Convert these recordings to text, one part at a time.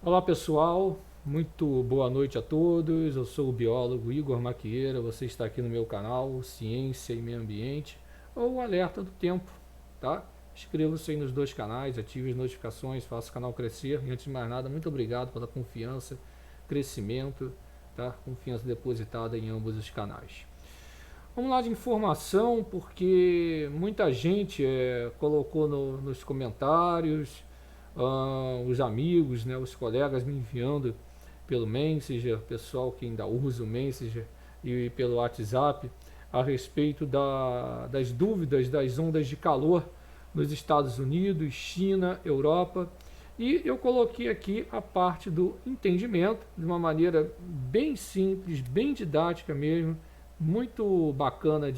Olá pessoal, muito boa noite a todos. Eu sou o biólogo Igor Maquieira. Você está aqui no meu canal Ciência e Meio Ambiente ou Alerta do Tempo, tá? Inscreva-se aí nos dois canais, ative as notificações, faça o canal crescer. E antes de mais nada, muito obrigado pela confiança, crescimento, tá? Confiança depositada em ambos os canais. Vamos lá de informação, porque muita gente colocou nos comentários, os amigos, né, os colegas me enviando pelo Messenger, pessoal que ainda usa o Messenger e pelo WhatsApp, a respeito das dúvidas das ondas de calor nos Estados Unidos, China, Europa. E eu coloquei aqui a parte do entendimento, de uma maneira bem simples, bem didática mesmo, muito bacana,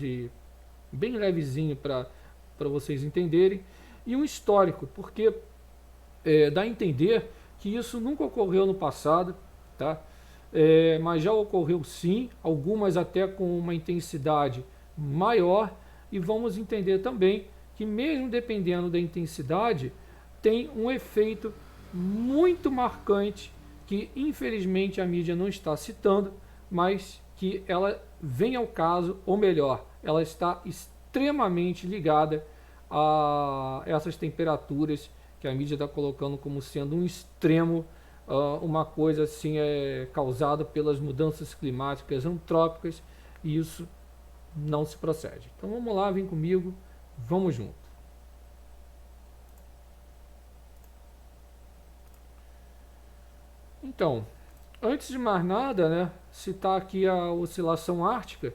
bem levezinho para vocês entenderem, e um histórico, porque dá a entender que isso nunca ocorreu no passado, tá? Mas já ocorreu sim, algumas até com uma intensidade maior, e vamos entender também que mesmo dependendo da intensidade, tem um efeito muito marcante que infelizmente a mídia não está citando, mas que ela vem ao caso, ou melhor, ela está extremamente ligada a essas temperaturas que a mídia está colocando como sendo um extremo, uma coisa assim causada pelas mudanças climáticas antrópicas, e isso não se procede. Então vamos lá, vem comigo, vamos junto. Então, antes de mais nada, né, citar aqui a oscilação ártica,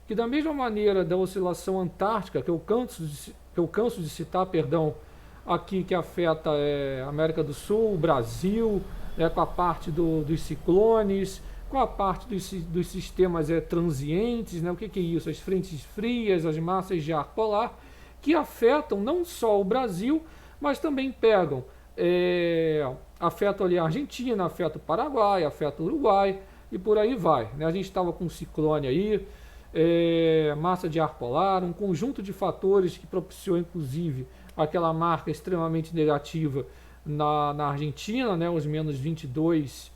que da mesma maneira da oscilação antártica, que eu canso de citar, perdão, aqui que afeta a América do Sul, o Brasil, né, com a parte dos ciclones, com a parte dos sistemas transientes, né, o que é isso? As frentes frias, as massas de ar polar, que afetam não só o Brasil, mas também pegam, afeta ali a Argentina, afeta o Paraguai, afeta o Uruguai e por aí vai. Né? A gente estava com um ciclone aí, massa de ar polar, um conjunto de fatores que propiciou inclusive aquela marca extremamente negativa na Argentina, né? Os menos 22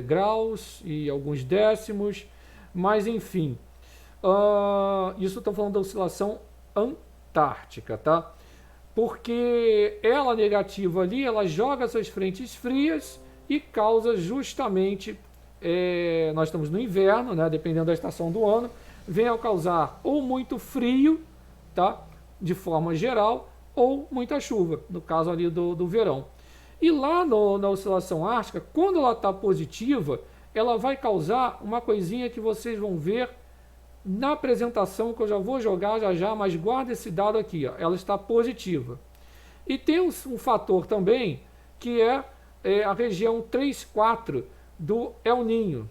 graus e alguns décimos, mas enfim, isso estou falando da oscilação antártica, tá? Porque ela negativa ali, ela joga essas frentes frias e causa justamente, nós estamos no inverno, né, dependendo da estação do ano, vem a causar ou muito frio, tá, de forma geral, ou muita chuva, no caso ali do verão. E lá na oscilação ártica, quando ela está positiva, ela vai causar uma coisinha que vocês vão ver na apresentação, que eu já vou jogar já, mas guarda esse dado aqui, ó, ela está positiva. E tem um fator também, que é a região 3-4 do El Ninho,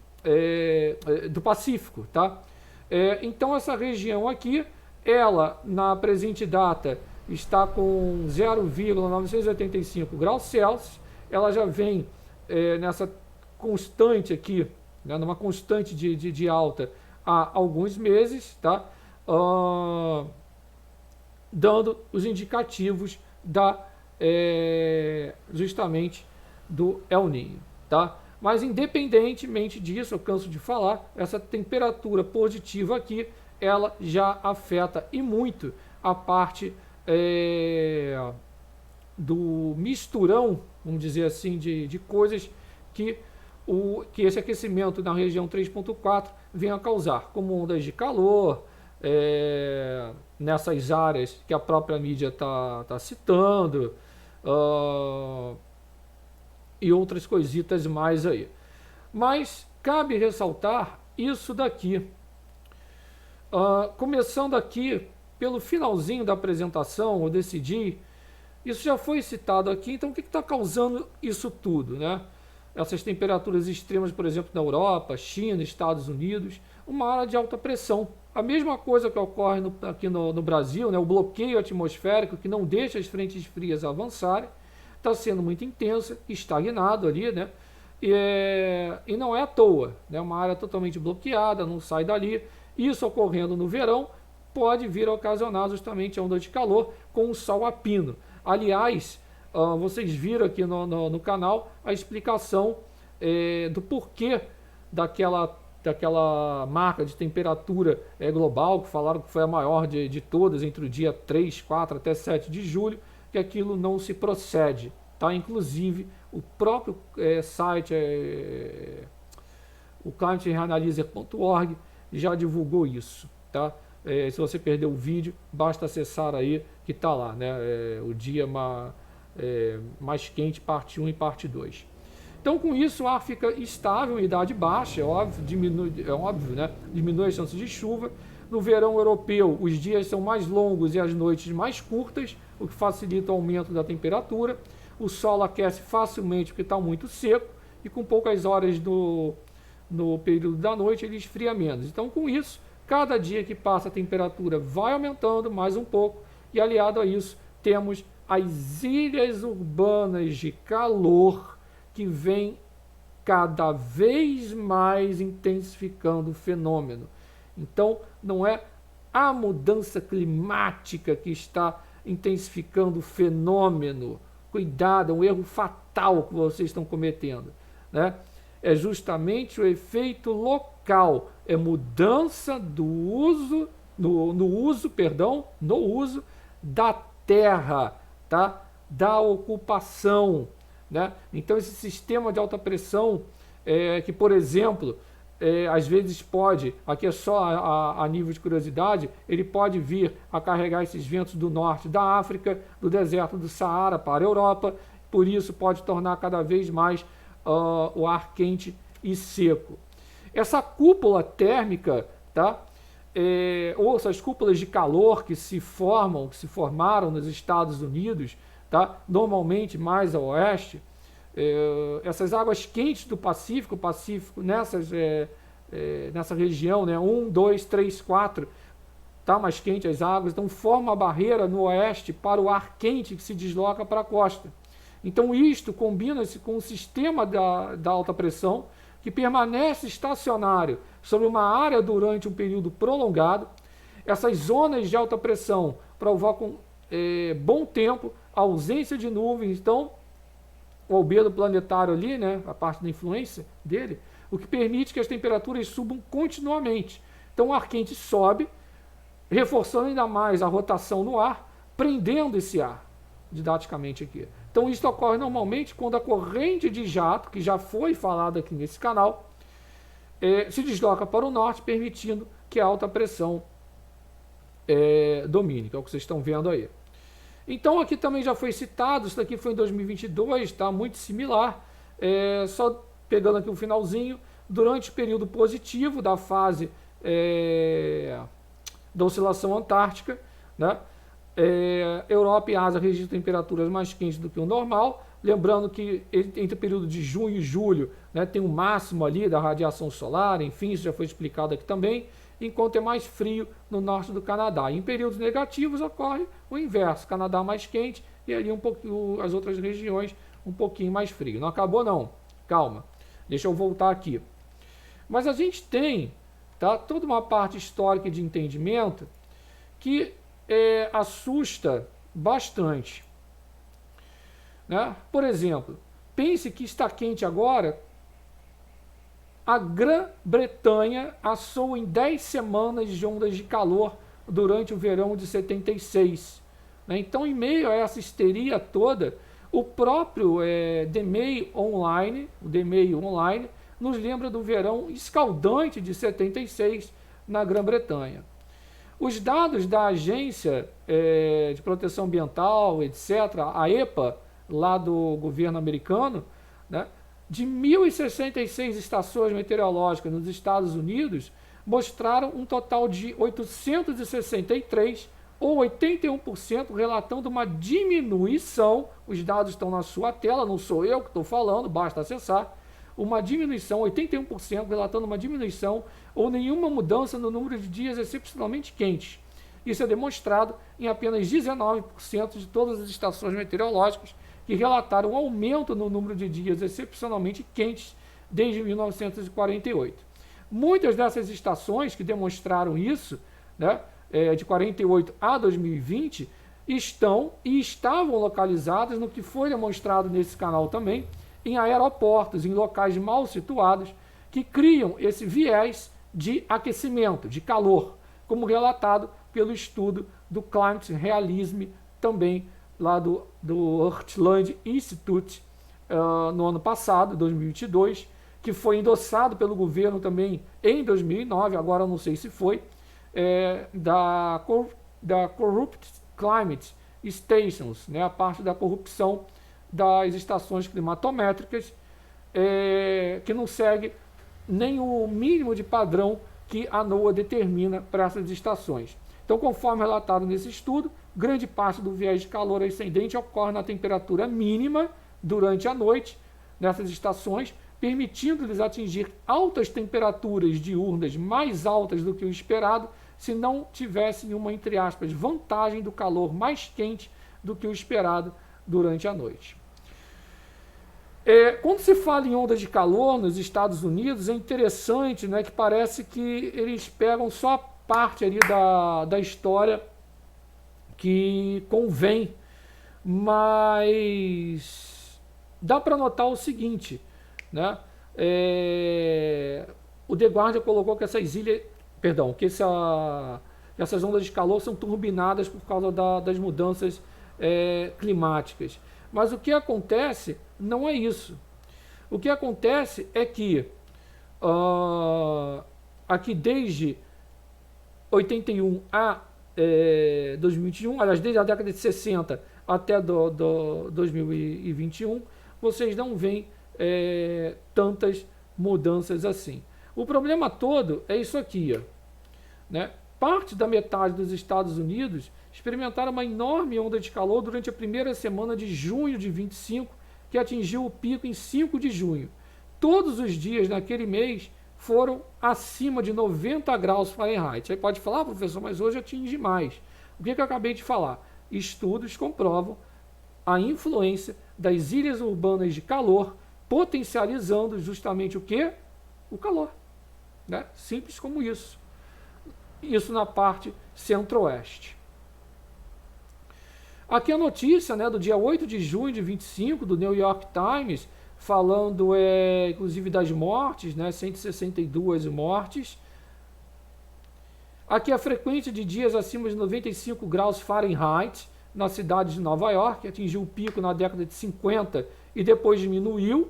do Pacífico, tá? Então essa região aqui, ela na presente data está com 0,985 graus Celsius, ela já vem nessa constante aqui, né, numa constante de alta há alguns meses, tá? Dando os indicativos justamente do El Niño, tá? Mas independentemente disso, eu canso de falar, essa temperatura positiva aqui, ela já afeta e muito a parte do misturão, vamos dizer assim, de coisas que esse aquecimento na região 3.4 vem a causar, como ondas de calor, nessas áreas que a própria mídia está citando, e outras coisitas mais aí. Mas cabe ressaltar isso daqui. Começando aqui pelo finalzinho da apresentação, eu decidi, isso já foi citado aqui, então o que está causando isso tudo, né? Essas temperaturas extremas, por exemplo, na Europa, China, Estados Unidos, uma área de alta pressão. A mesma coisa que ocorre aqui no Brasil, né? O bloqueio atmosférico que não deixa as frentes frias avançarem, está sendo muito intensa, estagnado ali, né? E não é à toa, né? Uma área totalmente bloqueada, não sai dali. Isso ocorrendo no verão pode vir a ocasionar justamente a onda de calor com o sol a pino. Aliás, vocês viram aqui no canal a explicação do porquê daquela marca de temperatura global, que falaram que foi a maior de todas, entre o dia 3, 4 até 7 de julho, que aquilo não se procede. Tá? Inclusive, o próprio site, o climateanalyzer.org, já divulgou isso. Tá? Se você perdeu o vídeo, basta acessar aí, que está lá, né? O dia mais quente, parte 1 e parte 2. Então, com isso, o ar fica estável, umidade baixa, é óbvio, né? Diminui as chances de chuva. No verão europeu, os dias são mais longos e as noites mais curtas, o que facilita o aumento da temperatura. O sol aquece facilmente porque está muito seco e com poucas horas no período da noite ele esfria menos. Então, com isso, cada dia que passa a temperatura vai aumentando mais um pouco e, aliado a isso, temos as ilhas urbanas de calor que vem cada vez mais intensificando o fenômeno. Então, não é a mudança climática que está intensificando o fenômeno. Cuidado, é um erro fatal que vocês estão cometendo, né? É justamente o efeito local, é mudança do uso, no uso da terra, tá? Da ocupação, né? Então esse sistema de alta pressão, que por exemplo, às vezes pode, aqui é só a nível de curiosidade, ele pode vir a carregar esses ventos do norte da África, do deserto do Saara para a Europa, por isso pode tornar cada vez mais o ar quente e seco. Essa cúpula térmica, tá? Ou essas cúpulas de calor que se formaram nos Estados Unidos, tá? Normalmente mais a oeste, essas águas quentes do Pacífico nessa região, né? 1, 2, 3, 4, tá mais quente as águas, então forma a barreira no oeste para o ar quente que se desloca para a costa. Então isto combina-se com o sistema da alta pressão, que permanece estacionário sobre uma área durante um período prolongado. Essas zonas de alta pressão provocam bom tempo, ausência de nuvens, então o albedo planetário ali, né, a parte da influência dele, o que permite que as temperaturas subam continuamente. Então o ar quente sobe, reforçando ainda mais a rotação no ar, prendendo esse ar, didaticamente aqui. Então isso ocorre normalmente quando a corrente de jato, que já foi falada aqui nesse canal, se desloca para o norte, permitindo que a alta pressão domine, que é o que vocês estão vendo aí. Então aqui também já foi citado, isso daqui foi em 2022, tá? Muito similar, só pegando aqui um finalzinho, durante o período positivo da fase da oscilação antártica, né? Europa e Ásia registram temperaturas mais quentes do que o normal, lembrando que entre o período de junho e julho, né, tem um máximo ali da radiação solar, enfim, isso já foi explicado aqui também, enquanto é mais frio no norte do Canadá. Em períodos negativos ocorre o inverso, Canadá mais quente e ali as outras regiões um pouquinho mais frio. Não acabou não, calma, deixa eu voltar aqui. Mas a gente tem, tá, toda uma parte histórica de entendimento que assusta bastante, né? Por exemplo, pense que está quente agora, a Grã-Bretanha assou em 10 semanas de ondas de calor durante o verão de 76. Né? Então, em meio a essa histeria toda, o próprio DMEI Online, nos lembra do verão escaldante de 76 na Grã-Bretanha. Os dados da Agência de Proteção Ambiental, etc., a EPA, lá do governo americano, né, de 1.066 estações meteorológicas nos Estados Unidos, mostraram um total de 863, ou 81%, relatando uma diminuição, os dados estão na sua tela, não sou eu que estou falando, basta acessar, uma diminuição, 81%, relatando uma diminuição ou nenhuma mudança no número de dias excepcionalmente quentes. Isso é demonstrado em apenas 19% de todas as estações meteorológicas que relataram um aumento no número de dias excepcionalmente quentes desde 1948. Muitas dessas estações que demonstraram isso, né, de 48 a 2020, estão e estavam localizadas no que foi demonstrado nesse canal também, em aeroportos, em locais mal situados, que criam esse viés de aquecimento, de calor, como relatado pelo estudo do Climate Realism, também lá do Earthland Institute, no ano passado, 2022, que foi endossado pelo governo também em 2009, agora eu não sei se foi, da Corrupt Climate Stations, né, a parte da corrupção das estações climatométricas, que não segue nem o mínimo de padrão que a NOAA determina para essas estações. Então, conforme relatado nesse estudo, grande parte do viés de calor ascendente ocorre na temperatura mínima durante a noite nessas estações, permitindo-lhes atingir altas temperaturas diurnas mais altas do que o esperado, se não tivessem uma, entre aspas, vantagem do calor mais quente do que o esperado durante a noite. Quando se fala em ondas de calor nos Estados Unidos, é interessante, né, que parece que eles pegam só a parte ali da história que convém, mas dá para notar o seguinte, né? O The Guardian colocou que essas ilhas, perdão, que essas ondas de calor são turbinadas por causa das mudanças climáticas. Mas o que acontece não é isso. O que acontece é que aqui desde 81 a 2021, aliás, desde a década de 60 até 2021, vocês não veem tantas mudanças assim. O problema todo é isso aqui, ó, né? Parte da metade dos Estados Unidos experimentaram uma enorme onda de calor durante a primeira semana de junho de 25, que atingiu o pico em 5 de junho. Todos os dias naquele mês foram acima de 90 graus Fahrenheit. Aí pode falar, professor, mas hoje atinge mais. O que eu acabei de falar? Estudos comprovam a influência das ilhas urbanas de calor, potencializando justamente o quê? O calor, né? Simples como isso. Isso na parte centro-oeste. Aqui a notícia, né, do dia 8 de junho de 25, do New York Times, falando inclusive das mortes, né, 162 mortes. Aqui a frequência de dias acima de 95 graus Fahrenheit na cidade de Nova York, atingiu o pico na década de 50 e depois diminuiu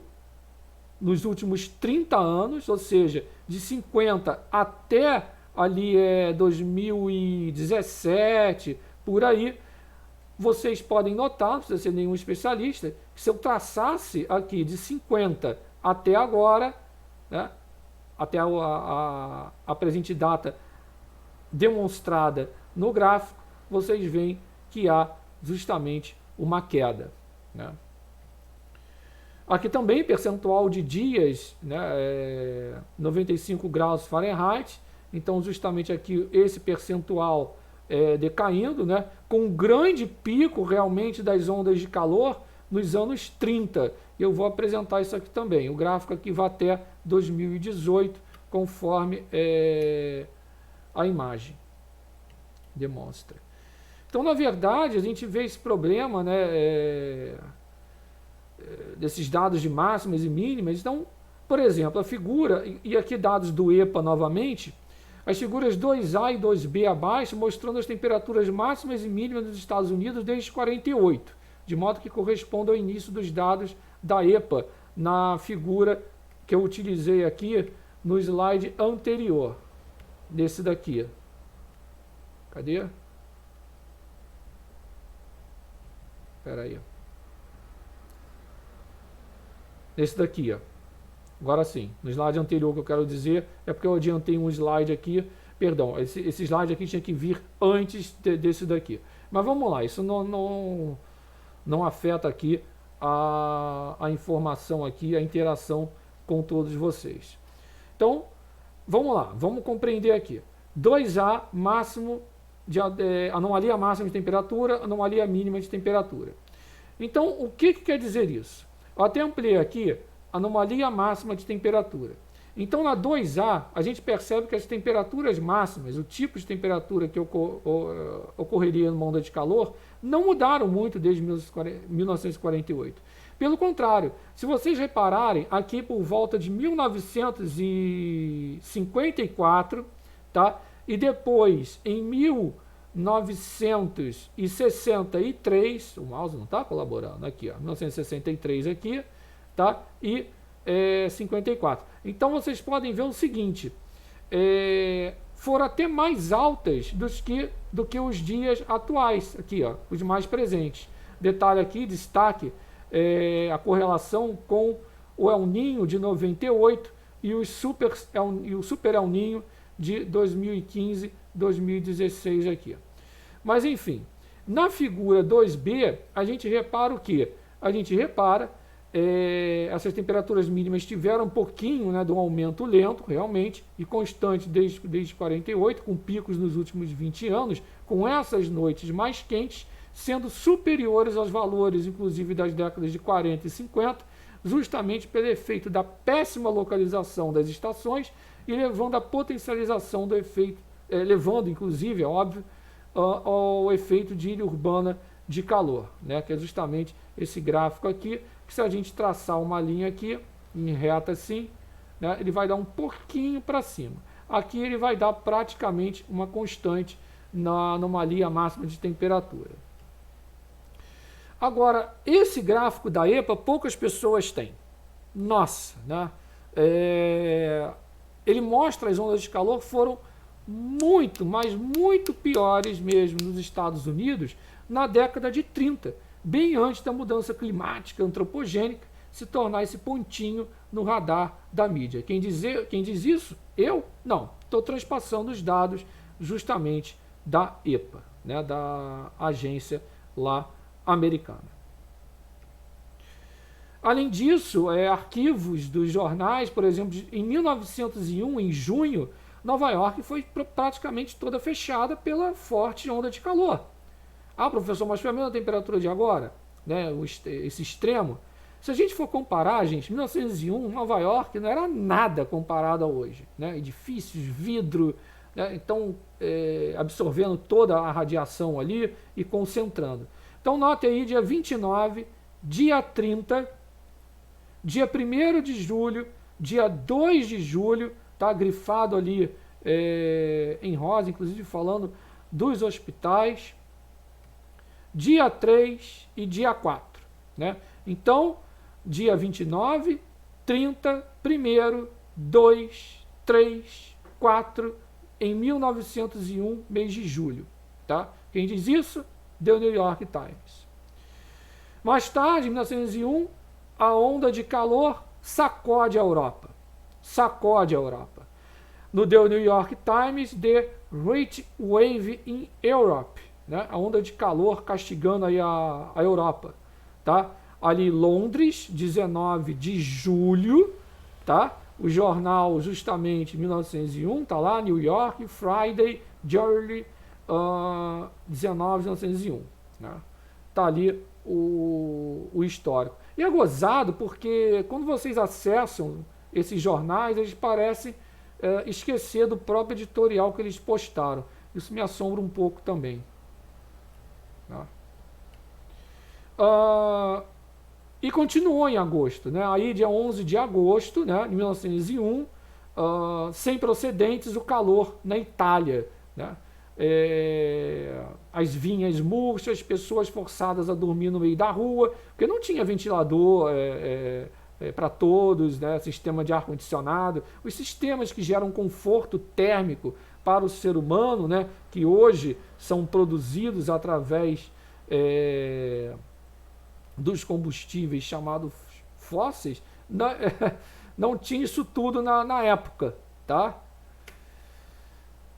nos últimos 30 anos, ou seja, de 50 até ali 2017, por aí. Vocês podem notar, não precisa ser nenhum especialista, que se eu traçasse aqui de 50 até agora, né, até a presente data demonstrada no gráfico, vocês veem que há justamente uma queda, né? Aqui também percentual de dias, né, 95 graus Fahrenheit, então justamente aqui esse percentual decaindo, né, com um grande pico realmente das ondas de calor nos anos 30. Eu vou apresentar isso aqui também. O gráfico aqui vai até 2018, conforme a imagem demonstra. Então, na verdade, a gente vê esse problema, né, desses dados de máximas e mínimas. Então, por exemplo, a figura, e aqui dados do EPA novamente, as figuras 2A e 2B abaixo mostrando as temperaturas máximas e mínimas dos Estados Unidos desde 48, de modo que corresponde ao início dos dados da EPA, na figura que eu utilizei aqui no slide anterior, desse daqui. Cadê? Espera aí. Esse daqui, ó. Agora sim, no slide anterior que eu quero dizer, é porque eu adiantei um slide aqui, perdão, esse slide aqui tinha que vir antes desse daqui. Mas vamos lá, isso não afeta aqui a informação aqui, a interação com todos vocês. Então, vamos lá, vamos compreender aqui. 2A, máximo de anomalia máxima de temperatura, anomalia mínima de temperatura. Então, o que quer dizer isso? Eu até ampliei aqui anomalia máxima de temperatura. Então, na 2A, a gente percebe que as temperaturas máximas, o tipo de temperatura que ocorreria numa onda de calor, não mudaram muito desde 1948. Pelo contrário, se vocês repararem, aqui por volta de 1954, tá? E depois, em 1963, o mouse não está colaborando, aqui, ó, 1963 aqui, tá? E 54. Então vocês podem ver o seguinte, foram até mais altas do que os dias atuais, aqui, ó, os mais presentes. Detalhe aqui, destaque, a correlação com o El Ninho de 98 e o Super El Ninho de 2015, 2016 aqui. Mas enfim, na figura 2B, a gente repara o quê? A gente repara essas temperaturas mínimas tiveram um pouquinho, né, de um aumento lento, realmente, e constante desde 48, com picos nos últimos 20 anos, com essas noites mais quentes, sendo superiores aos valores, inclusive, das décadas de 40 e 50, justamente pelo efeito da péssima localização das estações e levando à potencialização do efeito, levando, inclusive, é óbvio, ao efeito de ilha urbana de calor, né, que é justamente esse gráfico aqui, que se a gente traçar uma linha aqui, em reta assim, né, ele vai dar um pouquinho para cima. Aqui ele vai dar praticamente uma constante na anomalia máxima de temperatura. Agora, esse gráfico da EPA, poucas pessoas têm. Nossa, né? Ele mostra as ondas de calor foram muito, mas muito piores mesmo nos Estados Unidos na década de 30, bem antes da mudança climática antropogênica se tornar esse pontinho no radar da mídia. Quem diz isso? Eu? Não. Estou transpassando os dados justamente da EPA, né, da agência lá americana. Além disso, arquivos dos jornais, por exemplo, em 1901, em junho, Nova York foi praticamente toda fechada pela forte onda de calor. Ah, professor, mas foi a mesma temperatura de agora, né, esse extremo. Se a gente for comparar, gente, 1901, Nova York não era nada comparado a hoje, né? Edifícios, vidro, né? Então, absorvendo toda a radiação ali e concentrando. Então, note aí, dia 29, dia 30, dia 1º de julho, dia 2 de julho, tá grifado ali em rosa, inclusive falando dos hospitais, dia 3 e dia 4, né? Então, dia 29, 30, 1º, 2, 3, 4, em 1901, mês de julho, tá? Quem diz isso? The New York Times. Mais tarde, em 1901, a onda de calor sacode a Europa. Sacode a Europa. No The New York Times, The Heat Wave in Europe, né? A onda de calor castigando aí a Europa, tá? Ali Londres, 19 de julho, tá? O jornal justamente 1901, tá lá, New York, Friday, Journey, 1901, né? Tá ali o histórico. E é gozado porque quando vocês acessam esses jornais, eles parecem esquecer do próprio editorial que eles postaram. Isso me assombra um pouco também. Tá? E continuou em agosto, né? Aí dia 11 de agosto, né, de 1901, sem precedentes o calor na Itália, né? As vinhas murchas, pessoas forçadas a dormir no meio da rua, porque não tinha ventilador para todos, né? Sistema de ar-condicionado, os sistemas que geram conforto térmico para o ser humano, né? Que hoje são produzidos através dos combustíveis chamados fósseis, não tinha isso tudo na época, tá?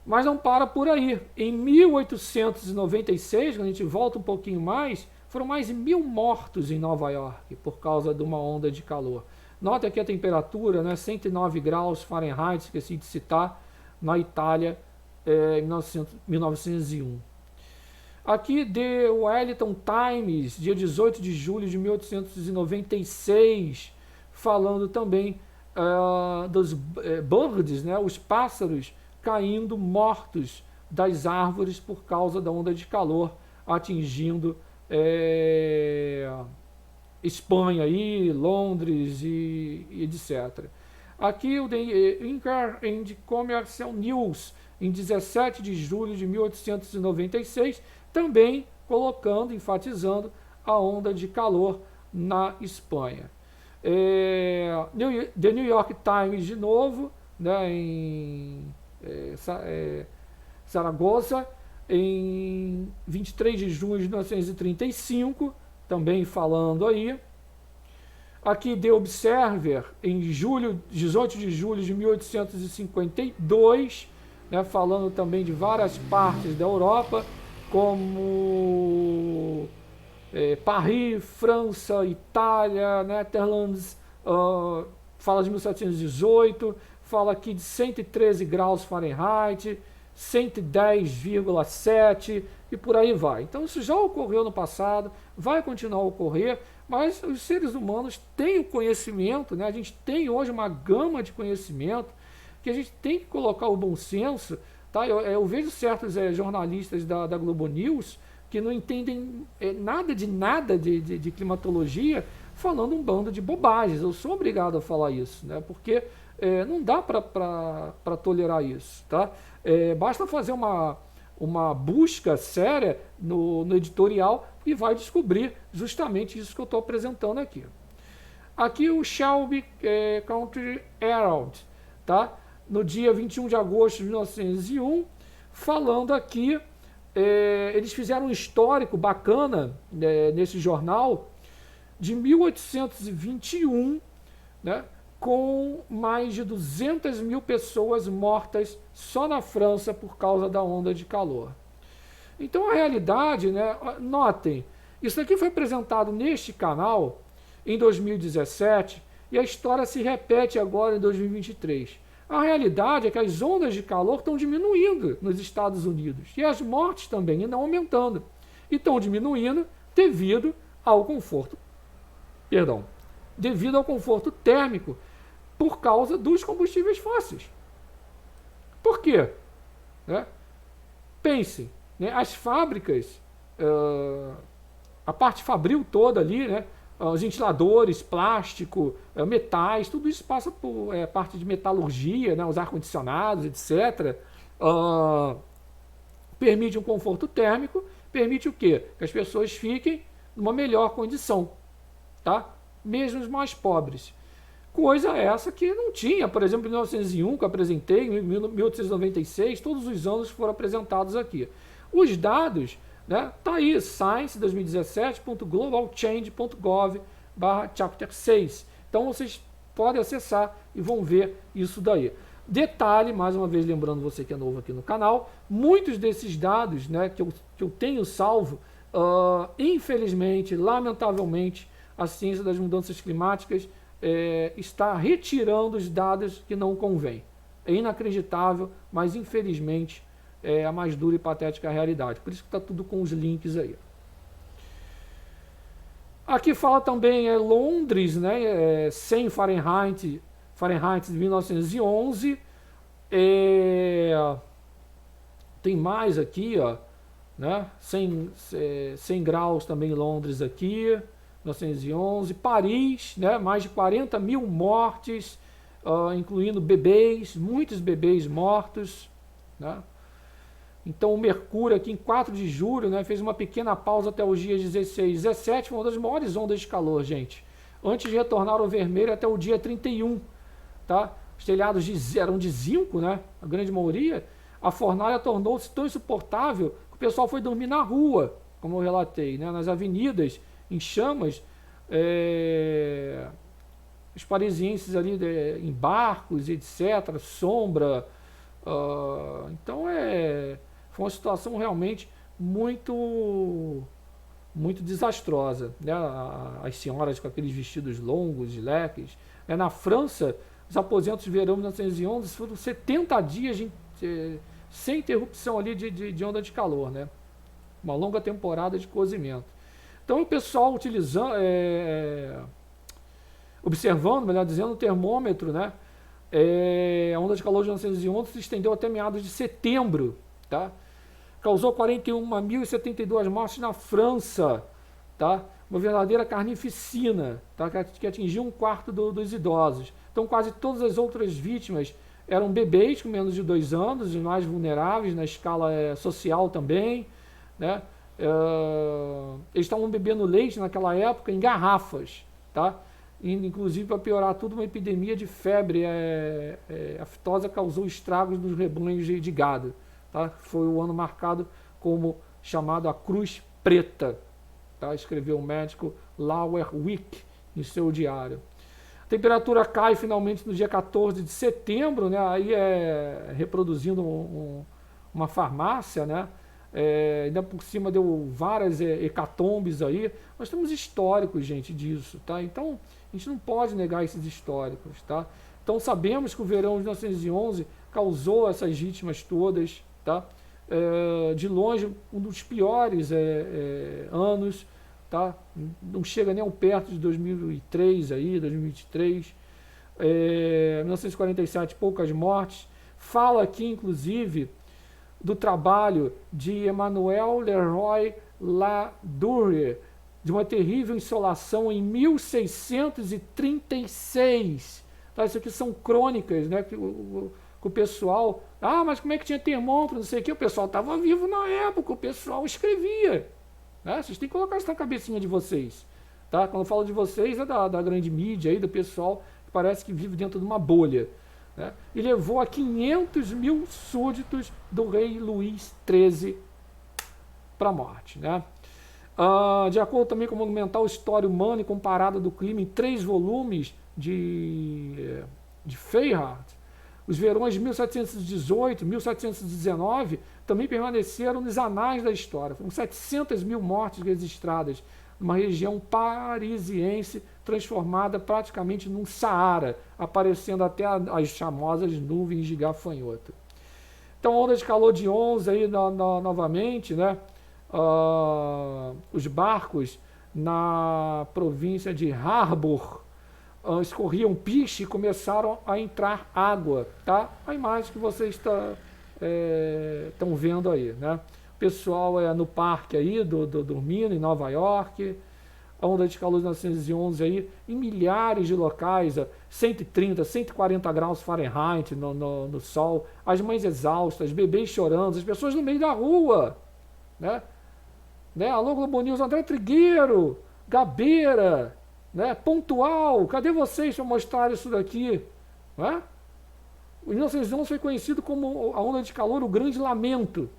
Mas não para por aí. Em 1896, quando a gente volta um pouquinho mais, foram mais de 1.000 mortos em Nova York por causa de uma onda de calor. Nota aqui a temperatura, né, 109 graus Fahrenheit, esqueci de citar, na Itália, em 1901. Aqui, The Wellington Times, dia 18 de julho de 1896, falando também dos birds, né, os pássaros caindo mortos das árvores por causa da onda de calor atingindo Espanha, aí, Londres e etc. Aqui o The Incar and Commercial News, em 17 de julho de 1896, também colocando, enfatizando a onda de calor na Espanha. The New York Times de novo, né, em Zaragoza, em 23 de junho de 1935, também falando aí. Aqui The Observer, em 18 de julho de 1852, né, falando também de várias partes da Europa, como Paris, França, Itália, Netherlands, fala de 1718, fala aqui de 113 graus Fahrenheit, 110,7 e por aí vai. Então isso já ocorreu no passado, vai continuar a ocorrer, mas os seres humanos têm o conhecimento, né? A gente tem hoje uma gama de conhecimento que a gente tem que colocar o bom senso. Tá? Eu vejo certos jornalistas da Globo News que não entendem nada de climatologia, falando um bando de bobagens. Eu sou obrigado a falar isso, né? Porque não dá para tolerar isso. Tá? Basta fazer uma busca séria no editorial e vai descobrir justamente isso que eu estou apresentando aqui. Aqui o Shelby Country Herald, tá? No dia 21 de agosto de 1901, falando aqui, eles fizeram um histórico bacana nesse jornal de 1821, né, com mais de 200 mil pessoas mortas só na França por causa da onda de calor. Então a realidade, né, notem, isso aqui foi apresentado neste canal em 2017 e a história se repete agora em 2023. A realidade é que as ondas de calor estão diminuindo nos Estados Unidos e as mortes também não aumentando. E estão diminuindo devido ao conforto, devido ao conforto térmico por causa dos combustíveis fósseis. Por quê? Pense, né, as fábricas, a parte fabril toda ali, né, os ventiladores, plástico, metais, tudo isso passa por parte de metalurgia, né, os ar-condicionados, etc. Permite um conforto térmico, permite o quê? Que as pessoas fiquem numa melhor condição, tá? Mesmo os mais pobres. Coisa essa que não tinha, por exemplo, em 1901, que eu apresentei, em 1896, todos os anos foram apresentados aqui. Os dados, né, tá aí, science2017.globalchange.gov/chapter 6. Então vocês podem acessar e vão ver isso daí. Detalhe, mais uma vez lembrando você que é novo aqui no canal, muitos desses dados, né, que eu tenho salvo, infelizmente, lamentavelmente, a ciência das mudanças climáticas está retirando os dados que não convém. É inacreditável, mas infelizmente é a mais dura e patética realidade. Por isso que está tudo com os links aí. Aqui fala também Londres, né, 100 Fahrenheit de 1911. Tem mais aqui, ó, né, 100 graus também em Londres aqui, 1911. Paris, né, mais de 40 mil mortes, incluindo bebês, muitos bebês mortos, né? Então o Mercúrio aqui em 4 de julho, né, fez uma pequena pausa até os dias 16 e 17, foi uma das maiores ondas de calor, gente. Antes de retornar ao vermelho até o dia 31, tá? Os telhados eram de zinco, né, a grande maioria. A fornalha tornou-se tão insuportável que o pessoal foi dormir na rua, como eu relatei, né, nas avenidas, em chamas. Os parisienses ali em barcos, etc., sombra. Então foi uma situação realmente muito desastrosa, né? As senhoras com aqueles vestidos longos, de leques. Na França, os aposentos de verão de 1911 foram 70 dias sem interrupção ali de onda de calor, né? Uma longa temporada de cozimento. Então o pessoal observando, melhor dizendo, o termômetro, né? A onda de calor de 1911 se estendeu até meados de setembro, tá? Causou 41.072 mortes na França, tá? Uma verdadeira carnificina, tá? Que atingiu um quarto dos idosos. Então quase todas as outras vítimas eram bebês com menos de 2 anos, os mais vulneráveis na escala social também, né? Eles estavam bebendo leite naquela época em garrafas, tá? Inclusive, para piorar tudo, uma epidemia de febre aftosa causou estragos nos rebanhos de gado, tá? Foi o ano marcado como chamado a Cruz Preta, tá? Escreveu o médico Lauer Wick em seu diário. A temperatura cai finalmente no dia 14 de setembro, né? Aí reproduzindo uma farmácia, né? Ainda por cima deu várias hecatombes aí. Nós temos históricos, gente, disso, tá? Então, a gente não pode negar esses históricos, tá? Então, sabemos que o verão de 1911 causou essas vítimas todas, tá? De longe, um dos piores anos, tá? Não chega nem ao perto de 2003, aí, 2023. 1947, poucas mortes. Fala aqui, inclusive, do trabalho de Emmanuel Leroy Ladurie, de uma terrível insolação em 1636. Tá, isso aqui são crônicas, né, que o pessoal... mas como é que tinha termômetro, não sei o que? O pessoal estava vivo na época, o pessoal escrevia. Né? Vocês têm que colocar isso na cabecinha de vocês. Tá? Quando eu falo de vocês, é da grande mídia, aí, do pessoal que parece que vive dentro de uma bolha. Né? E levou a 500 mil súditos do rei Luís XIII para a morte. Né? De acordo também com a monumental História Humana e Comparada do Clima, em 3 volumes de Feyerabend, os verões de 1718 e 1719 também permaneceram nos anais da história. Foram 700 mil mortes registradas numa região parisiense transformada praticamente num Saara, aparecendo até as famosas nuvens de gafanhoto. Então, onda de calor de 11 aí novamente, né? Os barcos na província de Harbour escorriam piche e começaram a entrar água, tá? A imagem que vocês estão vendo aí, né? O pessoal no parque aí, dormindo em Nova York. A onda de calor de 1911 aí, em milhares de locais, 130, 140 graus Fahrenheit no sol, as mães exaustas, bebês chorando, as pessoas no meio da rua, né? Alô Globo News, André Trigueiro, Gabeira, né? Pontual, cadê vocês para mostrar isso daqui? Né? O 1911 foi conhecido como a onda de calor, o Grande Lamento.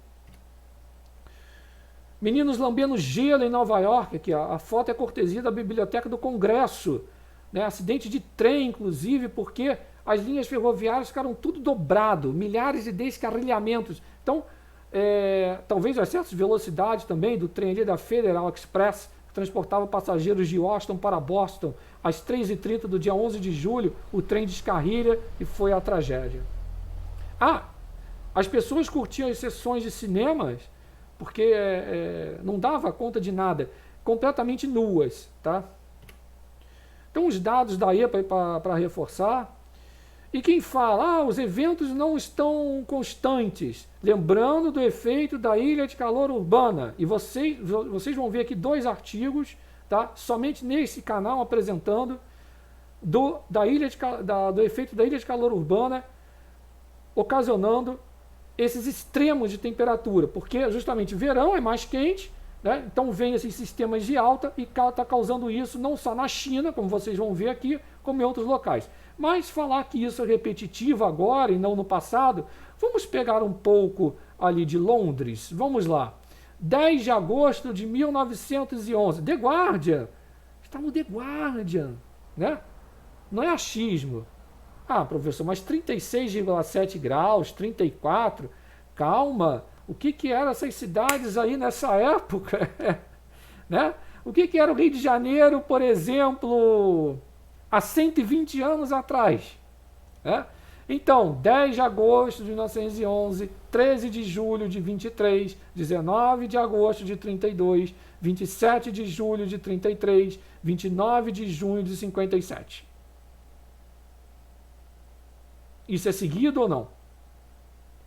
Meninos lambendo gelo em Nova York, aqui, a foto é cortesia da Biblioteca do Congresso. Né? Acidente de trem, inclusive, porque as linhas ferroviárias ficaram tudo dobrado, milhares de descarrilhamentos. Então, talvez o excesso de velocidade também do trem ali da Federal Express, que transportava passageiros de Washington para Boston, às 3h30 do dia 11 de julho, o trem descarrilha e foi a tragédia. As pessoas curtiam as sessões de cinemas porque não dava conta de nada, completamente nuas, tá? Então os dados daí para reforçar. E quem fala, os eventos não estão constantes, lembrando do efeito da ilha de calor urbana. E vocês vão ver aqui 2 artigos, tá? Somente nesse canal apresentando do efeito da ilha de calor urbana ocasionando esses extremos de temperatura, porque justamente verão é mais quente, né? Então vem esses sistemas de alta e está causando isso não só na China, como vocês vão ver aqui, como em outros locais. Mas falar que isso é repetitivo agora e não no passado, vamos pegar um pouco ali de Londres, vamos lá. 10 de agosto de 1911, The Guardian, está no The Guardian, né? Não é achismo. Professor, mas 36,7 graus, 34, calma, o que eram essas cidades aí nessa época? Né? O que era o Rio de Janeiro, por exemplo, há 120 anos atrás? Né? Então, 10 de agosto de 1911, 13 de julho de 23, 19 de agosto de 32, 27 de julho de 33, 29 de junho de 57. Isso é seguido ou não?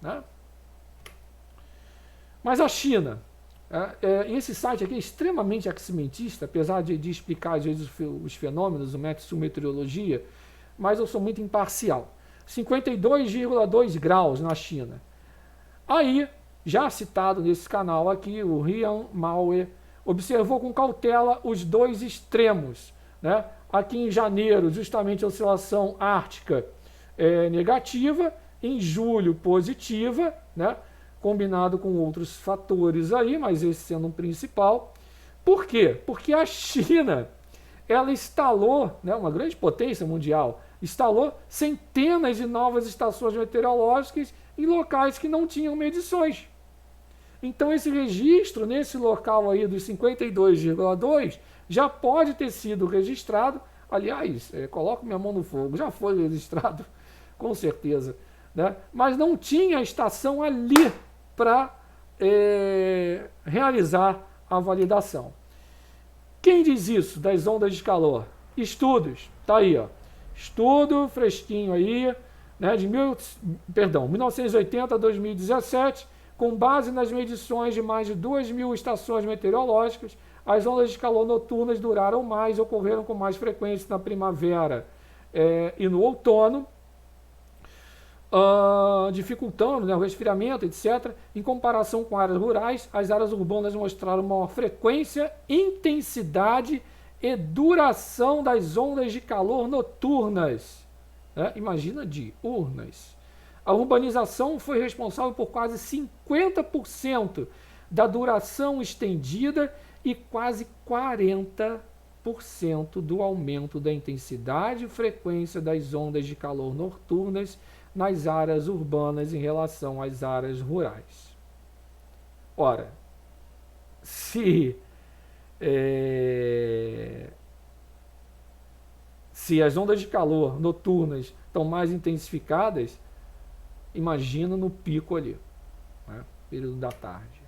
Né? Mas a China, esse site aqui é extremamente aximentista, apesar de explicar às vezes os fenômenos, o método meteorologia, mas eu sou muito imparcial. 52,2 graus na China. Aí, já citado nesse canal aqui, o Rian Maue observou com cautela os dois extremos. Né? Aqui em janeiro, justamente a oscilação ártica negativa, em julho positiva, né? Combinado com outros fatores aí, mas esse sendo um principal. Por quê? Porque a China, ela instalou, né, uma grande potência mundial, instalou centenas de novas estações meteorológicas em locais que não tinham medições. Então esse registro nesse local aí dos 52,2 já pode ter sido registrado. Aliás, coloco minha mão no fogo, já foi registrado, com certeza. Né? Mas não tinha estação ali para realizar a validação. Quem diz isso das ondas de calor? Estudos. Tá aí, ó. Estudo fresquinho aí, né, de 1980 a 2017, com base nas medições de mais de 2.000 estações meteorológicas, as ondas de calor noturnas duraram mais e ocorreram com mais frequência na primavera e no outono, dificultando, né, o resfriamento, etc. Em comparação com áreas rurais, as áreas urbanas mostraram maior frequência, intensidade e duração das ondas de calor noturnas. Né? Imagina, diurnas. A urbanização foi responsável por quase 50% da duração estendida e quase 40% do aumento da intensidade e frequência das ondas de calor noturnas nas áreas urbanas em relação às áreas rurais. Ora, se as ondas de calor noturnas estão mais intensificadas, imagina no pico ali, né, período da tarde.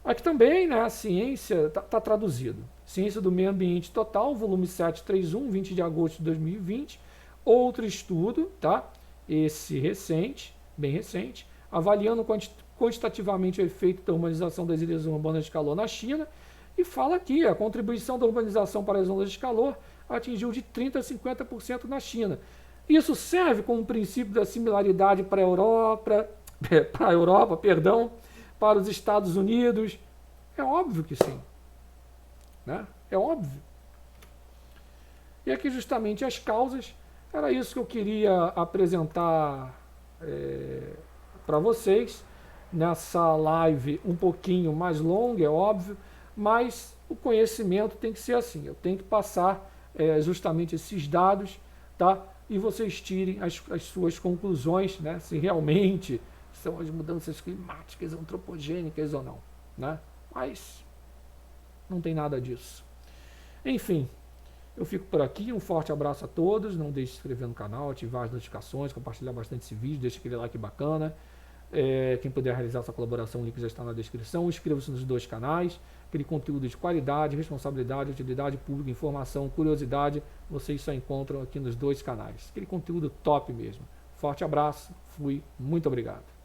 Aqui também, né, a ciência está traduzido. Ciência do Meio Ambiente Total, volume 731, 20 de agosto de 2020. Outro estudo, tá? Esse recente, bem recente, avaliando quantitativamente o efeito da urbanização das ilhas urbanas de calor na China, e fala aqui, a contribuição da urbanização para as ondas de calor atingiu de 30% a 50% na China. Isso serve como princípio da similaridade para a Europa, para os Estados Unidos? É óbvio que sim. Né? É óbvio. E aqui justamente as causas. Era isso que eu queria apresentar para vocês nessa live um pouquinho mais longa, é óbvio, mas o conhecimento tem que ser assim. Eu tenho que passar justamente esses dados, tá? E vocês tirem as suas conclusões, né? Se realmente são as mudanças climáticas antropogênicas ou não, né? Mas não tem nada disso. Enfim. Eu fico por aqui, um forte abraço a todos, não deixe de se inscrever no canal, ativar as notificações, compartilhar bastante esse vídeo, deixa aquele like bacana. Quem puder realizar essa colaboração, o link já está na descrição. Inscreva-se nos dois canais, aquele conteúdo de qualidade, responsabilidade, utilidade pública, informação, curiosidade, vocês só encontram aqui nos dois canais. Aquele conteúdo top mesmo. Forte abraço, fui, muito obrigado.